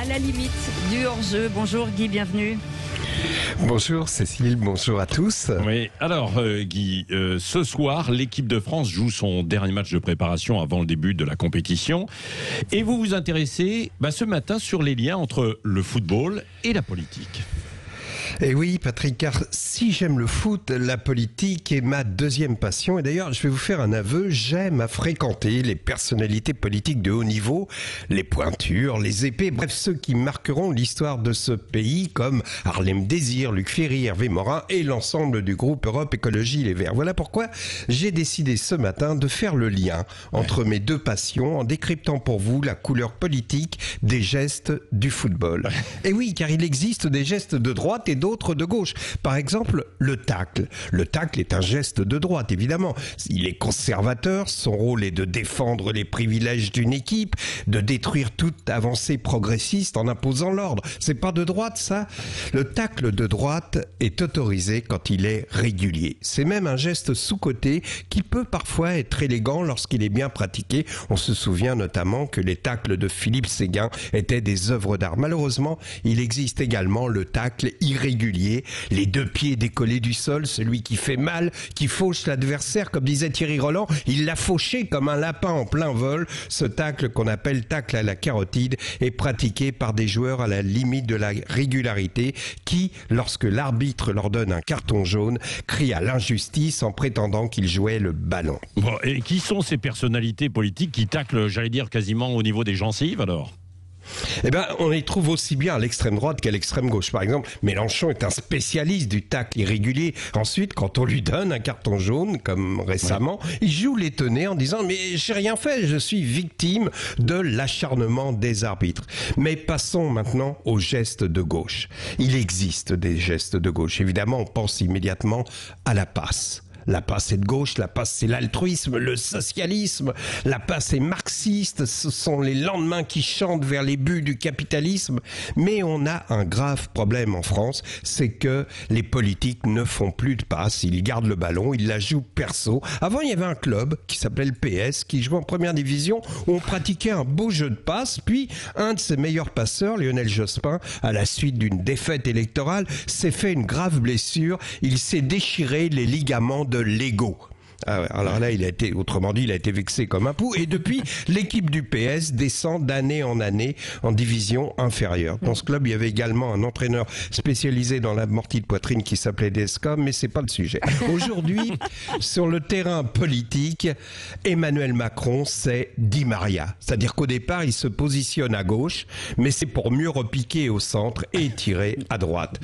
à la limite du hors-jeu. Bonjour Guy, bienvenue. Bonjour Cécile, bonjour à tous. Oui, alors Guy, ce soir, l'équipe de France joue son dernier match de préparation avant le début de la compétition. Et vous vous intéressez ce matin sur les liens entre le football et la politique. Et oui Patrick, car si j'aime le foot, la politique est ma deuxième passion. Et d'ailleurs, je vais vous faire un aveu, j'aime à fréquenter les personnalités politiques de haut niveau, les pointures, les épées, bref ceux qui marqueront l'histoire de ce pays comme Harlem Désir, Luc Ferry, Hervé Morin et l'ensemble du groupe Europe Écologie Les Verts. Voilà pourquoi j'ai décidé ce matin de faire le lien entre mes deux passions en décryptant pour vous la couleur politique des gestes du football. Et oui, car il existe des gestes de droite et d'autres de gauche. Par exemple, le tacle. Le tacle est un geste de droite, évidemment. Il est conservateur, son rôle est de défendre les privilèges d'une équipe, de détruire toute avancée progressiste en imposant l'ordre. C'est pas de droite, ça? Le tacle de droite est autorisé quand il est régulier. C'est même un geste sous-coté qui peut parfois être élégant lorsqu'il est bien pratiqué. On se souvient notamment que les tacles de Philippe Séguin étaient des œuvres d'art. Malheureusement, il existe également le tacle irrégulier, les deux pieds décollés du sol, celui qui fait mal, qui fauche l'adversaire, comme disait Thierry Roland, il l'a fauché comme un lapin en plein vol. Ce tacle qu'on appelle tacle à la carotide est pratiqué par des joueurs à la limite de la régularité qui, lorsque l'arbitre leur donne un carton jaune, crient à l'injustice en prétendant qu'ils jouaient le ballon. Bon, et qui sont ces personnalités politiques qui taclent, j'allais dire, quasiment au niveau des gencives alors ? Eh bien, on les trouve aussi bien à l'extrême droite qu'à l'extrême gauche. Par exemple, Mélenchon est un spécialiste du tacle irrégulier. Ensuite, quand on lui donne un carton jaune, comme récemment, il joue l'étonné en disant « Mais j'ai rien fait, je suis victime de l'acharnement des arbitres. » Mais passons maintenant aux gestes de gauche. Il existe des gestes de gauche. Évidemment, on pense immédiatement à la passe. La passe est de gauche, la passe c'est l'altruisme, le socialisme, la passe est marxiste, ce sont les lendemains qui chantent vers les buts du capitalisme. Mais on a un grave problème en France, c'est que les politiques ne font plus de passes, ils gardent le ballon, ils la jouent perso. Avant il y avait un club qui s'appelait le PS, qui jouait en première division, où on pratiquait un beau jeu de passes, puis un de ses meilleurs passeurs, Lionel Jospin, à la suite d'une défaite électorale, s'est fait une grave blessure, il s'est déchiré les ligaments de l'ego. Ah ouais, alors là, il a été vexé comme un pou. Et depuis, l'équipe du PS descend d'année en année en division inférieure. Dans ce club, il y avait également un entraîneur spécialisé dans l'amorti de poitrine qui s'appelait Descom, mais c'est pas le sujet. Aujourd'hui, sur le terrain politique, Emmanuel Macron, c'est Di Maria. C'est-à-dire qu'au départ, il se positionne à gauche, mais c'est pour mieux repiquer au centre et tirer à droite.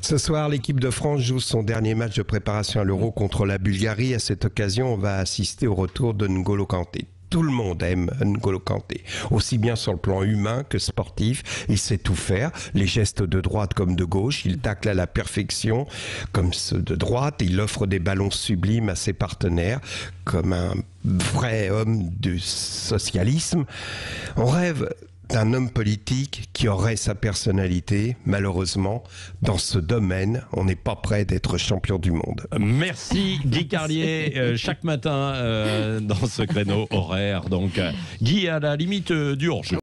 Ce soir, l'équipe de France joue son dernier match de préparation à l'Euro contre la Bulgarie. À cette occasion, on va assister au retour de N'Golo Kanté. Tout le monde aime N'Golo Kanté, aussi bien sur le plan humain que sportif. Il sait tout faire, les gestes de droite comme de gauche, il tacle à la perfection comme ceux de droite, il offre des ballons sublimes à ses partenaires comme un vrai homme du socialisme. On rêve d'un homme politique qui aurait sa personnalité. Malheureusement, dans ce domaine, on n'est pas prêt d'être champion du monde. Merci Guy Carlier, chaque matin dans ce créneau horaire. Donc Guy à la limite du hors-jeu.